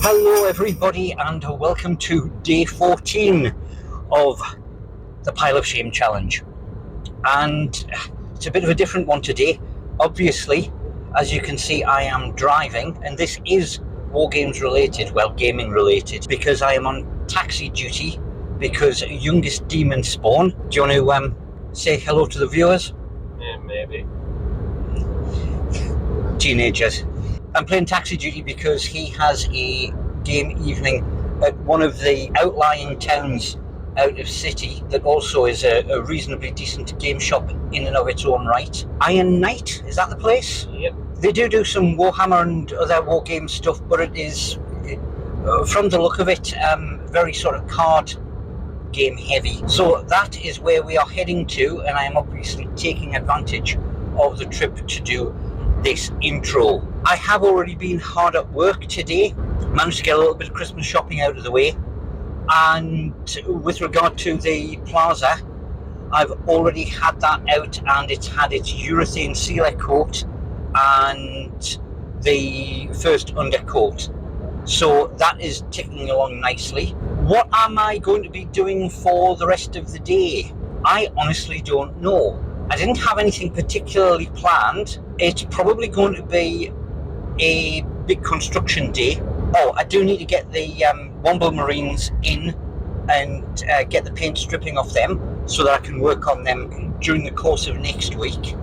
Hello everybody and welcome to day 14 of the Pile of Shame challenge, and it's a bit of a different one today. Obviously, as you can see, I am driving, and this is Wargames related, well, gaming related, because I am on taxi duty because youngest demon spawn. Do you want to say hello to the viewers? Yeah, maybe. Teenagers. I'm playing taxi duty because he has a game evening at one of the outlying towns out of city that also is a reasonably decent game shop in and of its own right. Iron Knight, is that the place? Yep. They do some Warhammer and other war game stuff, but it is, from the look of it, very sort of card game heavy. So that is where we are heading to, and I am obviously taking advantage of the trip to do this intro. I have already been hard at work today, managed to get a little bit of Christmas shopping out of the way, and with regard to the plaza, I've already had that out, and it's had its urethane sealer coat and the first undercoat, so that is ticking along nicely. What am I going to be doing for the rest of the day? I honestly don't know. I didn't have anything particularly planned. It's probably going to be a big construction day. Oh, I do need to get the Womble Marines in and get the paint stripping off them so that I can work on them during the course of next week.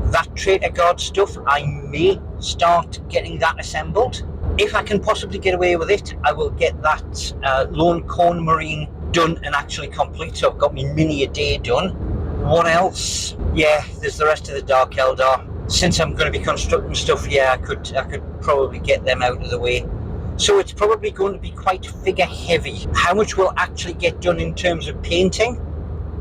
That Traitor Guard stuff, I may start getting that assembled. If I can possibly get away with it, I will get that Lone Corn Marine done and actually complete, so I've got my mini a day done. What else? Yeah, there's the rest of the Dark Eldar. Since I'm going to be constructing stuff, yeah, I could probably get them out of the way. So it's probably going to be quite figure heavy. How much will actually get done in terms of painting?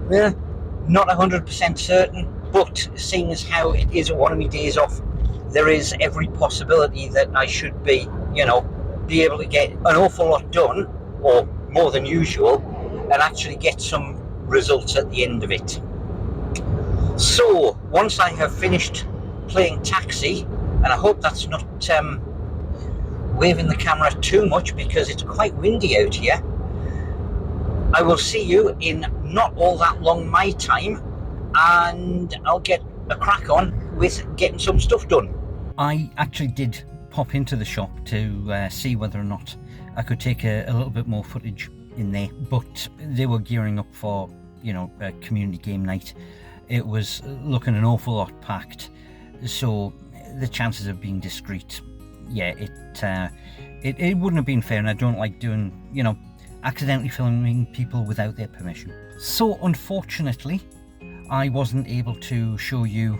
Not 100% certain, but seeing as how it is one of my days off, there is every possibility that I should be able to get an awful lot done, or more than usual, and actually get some results at the end of it. So once I have finished playing taxi, and I hope that's not waving the camera too much because it's quite windy out here, I will see you in not all that long my time, and I'll get a crack on with getting some stuff done. I actually did pop into the shop to see whether or not I could take a little bit more footage in there, but they were gearing up for a community game night. It was looking an awful lot packed, so the chances of being discreet, yeah, it wouldn't have been fair, and I don't like doing, accidentally filming people without their permission. So unfortunately, I wasn't able to show you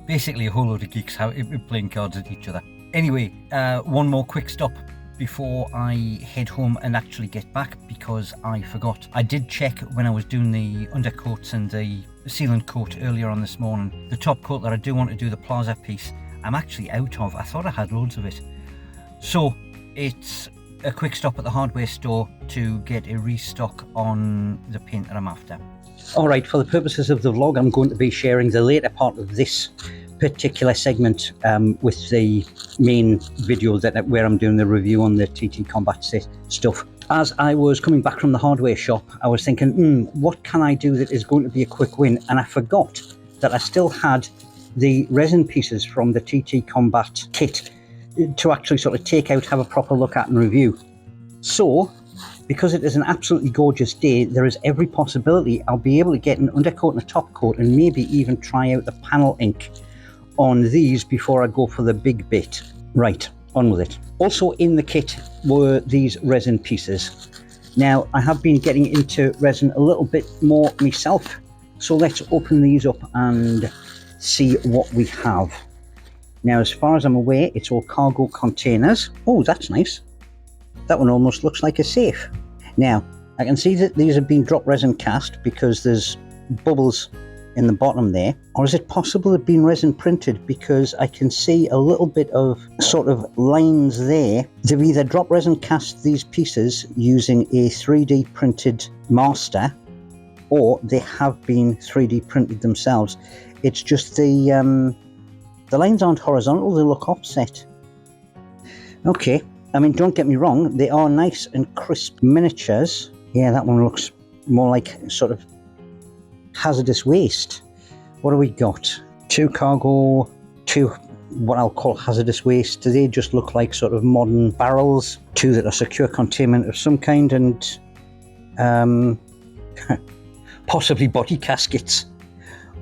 basically a whole load of geeks playing cards at each other. Anyway, one more quick stop before I head home and actually get back, because I forgot. I did check when I was doing the undercoats and the sealant coat earlier on this morning. The top coat that I do want to do, the plaza piece, I'm actually out of. I thought I had loads of it. So it's a quick stop at the hardware store to get a restock on the paint that I'm after. Alright, for the purposes of the vlog, I'm going to be sharing the later part of this particular segment with the main video where I'm doing the review on the TT Combat set stuff. As I was coming back from the hardware shop, I was thinking, what can I do that is going to be a quick win? And I forgot that I still had the resin pieces from the TT Combat kit to actually sort of take out, have a proper look at and review. So, because it is an absolutely gorgeous day, there is every possibility I'll be able to get an undercoat and a top coat, and maybe even try out the panel ink on these before I go for the big bit. Right, on with it. Also in the kit were these resin pieces. Now, I have been getting into resin a little bit more myself, so let's open these up and see what we have. Now, as far as I'm aware, it's all cargo containers. Oh, that's nice. That one almost looks like a safe. Now, I can see that these have been drop resin cast because there's bubbles in the bottom there. Or is it possible they've been resin printed, because I can see a little bit of sort of lines there. They've either drop resin cast these pieces using a 3D printed master, or they have been 3D printed themselves. It's just the lines aren't horizontal, they look offset. Okay, I mean, don't get me wrong, they are nice and crisp miniatures. Yeah, that one looks more like sort of hazardous waste. What do we got? 2 cargo, 2 what I'll call hazardous waste. They just look like sort of modern barrels. 2 that are secure containment of some kind, and possibly body caskets.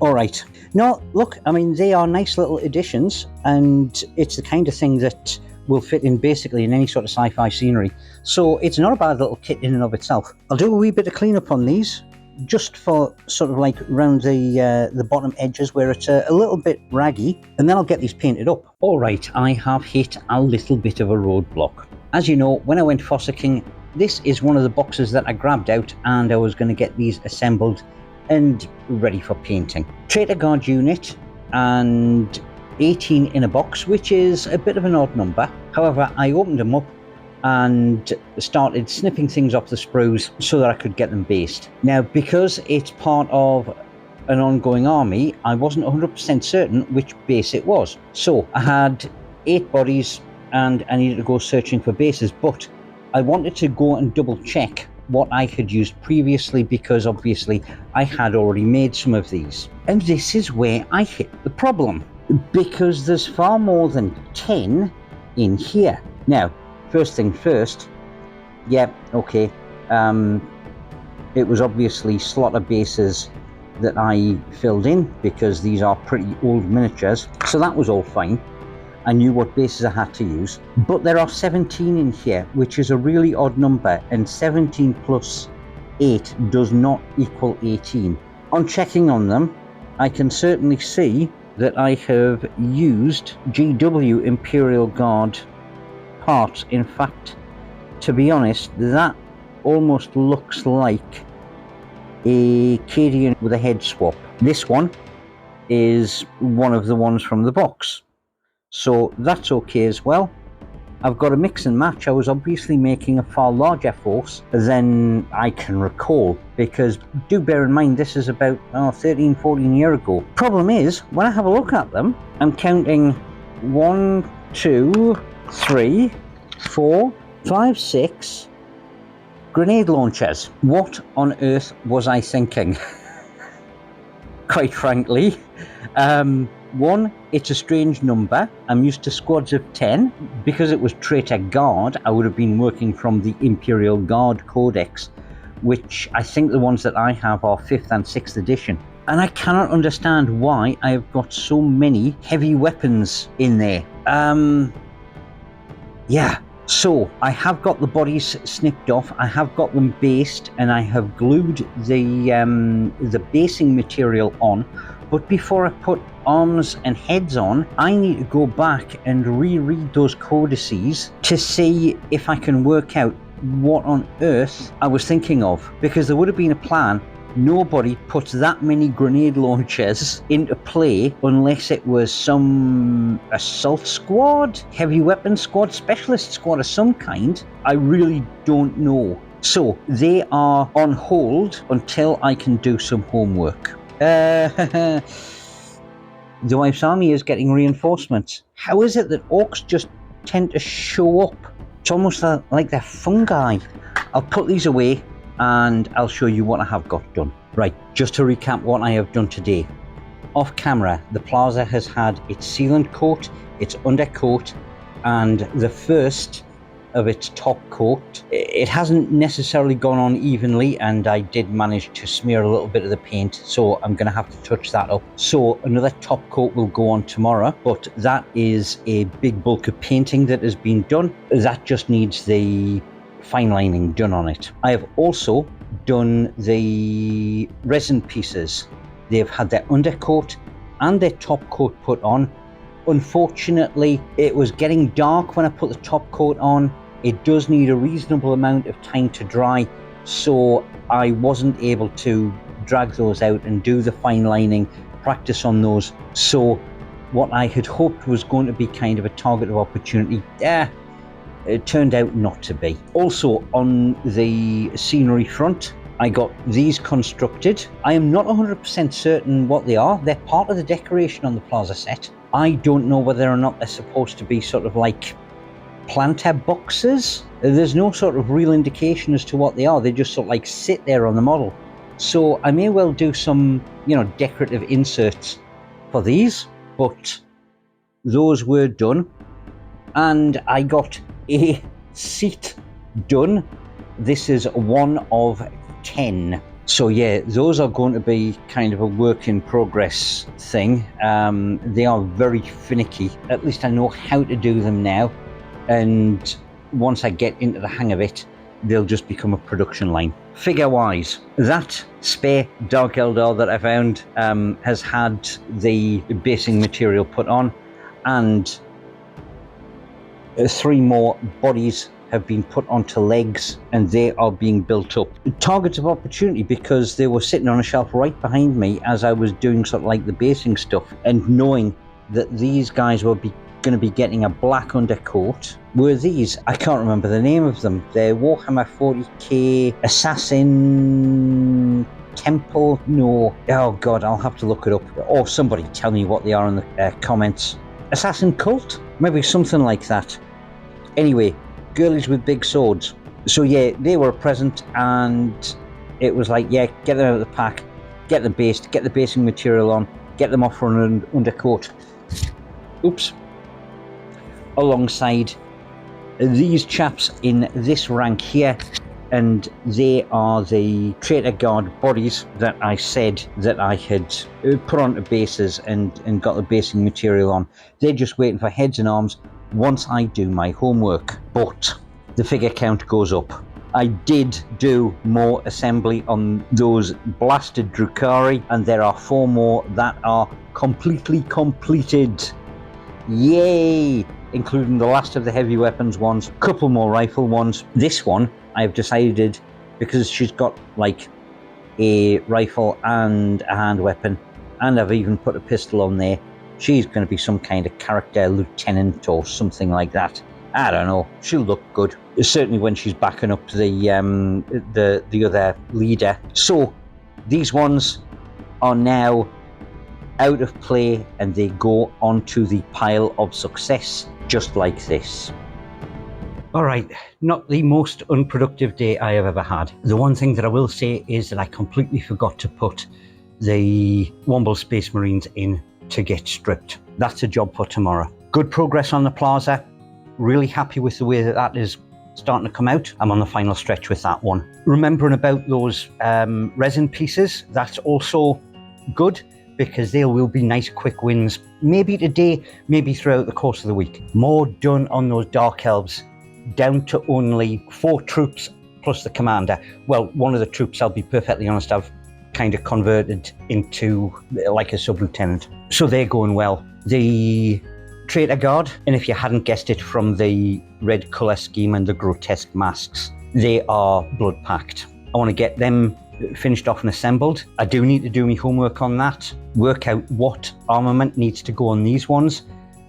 All right. No, look, I mean, they are nice little additions, and it's the kind of thing that will fit in basically in any sort of sci-fi scenery. So it's not a bad little kit in and of itself. I'll do a wee bit of cleanup on these, just for sort of like around the bottom edges where it's a little bit raggy, and then I'll get these painted up. All right, I have hit a little bit of a roadblock. As you know, when I went fossicking, this is one of the boxes that I grabbed out, and I was going to get these assembled and ready for painting. Traitor Guard unit and 18 in a box, which is a bit of an odd number. However, I opened them up and started snipping things off the sprues so that I could get them based. Now, because it's part of an ongoing army, I wasn't 100% certain which base it was. So I had 8 bodies and I needed to go searching for bases, but I wanted to go and double check what I had used previously, because obviously I had already made some of these. And this is where I hit the problem, because there's far more than 10 in here. Now, first thing first, yeah, okay, it was obviously slaughter bases that I filled in, because these are pretty old miniatures, so that was all fine. I knew what bases I had to use, but there are 17 in here, which is a really odd number, and 17 plus 8 does not equal 18. On checking on them, I can certainly see that I have used GW Imperial Guard parts. In fact, to be honest, that almost looks like a Cadian with a head swap. This one is one of the ones from the box, so that's okay as well. I've got a mix and match. I was obviously making a far larger force than I can recall, because do bear in mind this is about 13, 14 years ago. Problem is, when I have a look at them, I'm counting 1, 2, 3, 4, 5, 6 grenade launchers. What on earth was I thinking? Quite frankly. 1, it's a strange number. I'm used to squads of 10. Because it was Traitor Guard, I would have been working from the Imperial Guard Codex, which I think the ones that I have are 5th and 6th edition. And I cannot understand why I have got so many heavy weapons in there. Yeah. So I have got the bodies snipped off, I have got them based, and I have glued the basing material on. But before I put arms and heads on, I need to go back and reread those codices to see if I can work out what on earth I was thinking of, because there would have been a plan. Nobody puts that many grenade launchers into play unless it was some assault squad, heavy weapon squad, specialist squad of some kind. I really don't know. So they are on hold until I can do some homework. The Wife's Army is getting reinforcements. How is it that orcs just tend to show up? It's almost like they're fungi. I'll put these away and I'll show you what I have got done. Right, just to recap what I have done today. Off camera, the plaza has had its sealant coat, its undercoat, and the first of its top coat. It hasn't necessarily gone on evenly, and I did manage to smear a little bit of the paint, so I'm going to have to touch that up. So another top coat will go on tomorrow, but that is a big bulk of painting that has been done. That just needs the fine lining done on it. I have also done the resin pieces. They've had their undercoat and their top coat put on. Unfortunately, it was getting dark when I put the top coat on. It does need a reasonable amount of time to dry, so I wasn't able to drag those out and do the fine lining, practice on those. So what I had hoped was going to be kind of a target of opportunity, it turned out not to be. Also, on the scenery front, I got these constructed. I am not 100% certain what they are. They're part of the decoration on the plaza set. I don't know whether or not they're supposed to be sort of like planter boxes. There's no sort of real indication as to what they are. They just sort of like sit there on the model. So I may well do some, decorative inserts for these, but those were done. And I got a seat done. This is 1 of 10. So yeah, those are going to be kind of a work in progress thing. They are very finicky. At least I know how to do them now. And once I get into the hang of it, they'll just become a production line. Figure-wise, that spare Dark Eldar that I found has had the basing material put on, and 3 more bodies have been put onto legs, and they are being built up. Targets of opportunity, because they were sitting on a shelf right behind me as I was doing sort of like the basing stuff, and knowing that these guys were going to be getting a black undercoat. Were these, I can't remember the name of them, they're Warhammer 40k Assassin Temple? No, oh god, I'll have to look it up, or somebody tell me what they are in the comments. Assassin Cult? Maybe something like that. Anyway, girlies with big swords. So yeah, they were present, and it was like, yeah, get them out of the pack, get them based, get the basing material on, get them off for an undercoat. Oops. Alongside these chaps in this rank here, and they are the Traitor Guard bodies that I said that I had put onto bases and got the basing material on. They're just waiting for heads and arms once I do my homework. But the figure count goes up. I did do more assembly on those blasted Drukhari, and there are 4 more that are completely completed. Yay! Including the last of the heavy weapons ones, a couple more rifle ones. This one, I've decided, because she's got like a rifle and a hand weapon, and I've even put a pistol on there, she's going to be some kind of character lieutenant or something like that. I don't know. She'll look good. Certainly when she's backing up the other leader. So these ones are now out of play, and they go onto the pile of success, just like this. Alright, not the most unproductive day I have ever had. The one thing that I will say is that I completely forgot to put the Womble Space Marines in to get stripped. That's a job for tomorrow. Good progress on the plaza. Really happy with the way that is starting to come out. I'm on the final stretch with that one. Remembering about those resin pieces, that's also good, because they will be nice quick wins. Maybe today, maybe throughout the course of the week. More done on those Dark Elves, down to only 4 troops plus the commander. Well, one of the troops, I'll be perfectly honest, I've kind of converted into like a sub-lieutenant. So they're going well. The Traitor Guard, and if you hadn't guessed it from the red colour scheme and the grotesque masks, they are blood-packed. I want to get them finished off and assembled. I do need to do my homework on that, work out what armament needs to go on these ones,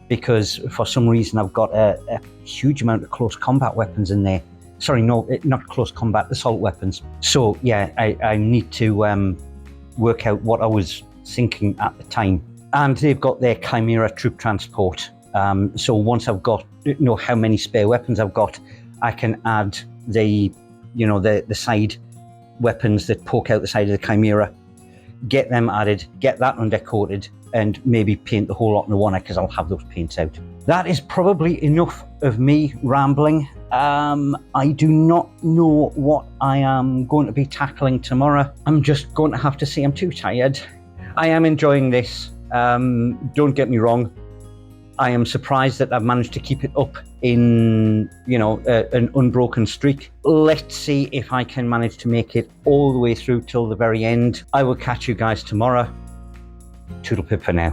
because for some reason I've got a huge amount of close combat weapons in there. Sorry, no, not close combat, assault weapons. So yeah, I need to work out what I was thinking at the time. And they've got their Chimera troop transport. So once I've got, how many spare weapons I've got, I can add the side weapons that poke out the side of the Chimera, get them added, get that undercoated, and maybe paint the whole lot in one, because I'll have those paints out. That is probably enough of me rambling. I do not know what I am going to be tackling tomorrow. I'm just going to have to say I'm too tired. I am enjoying this. Don't get me wrong. I am surprised that I've managed to keep it up in, an unbroken streak. Let's see if I can manage to make it all the way through till the very end. I will catch you guys tomorrow. Toodle pip for now.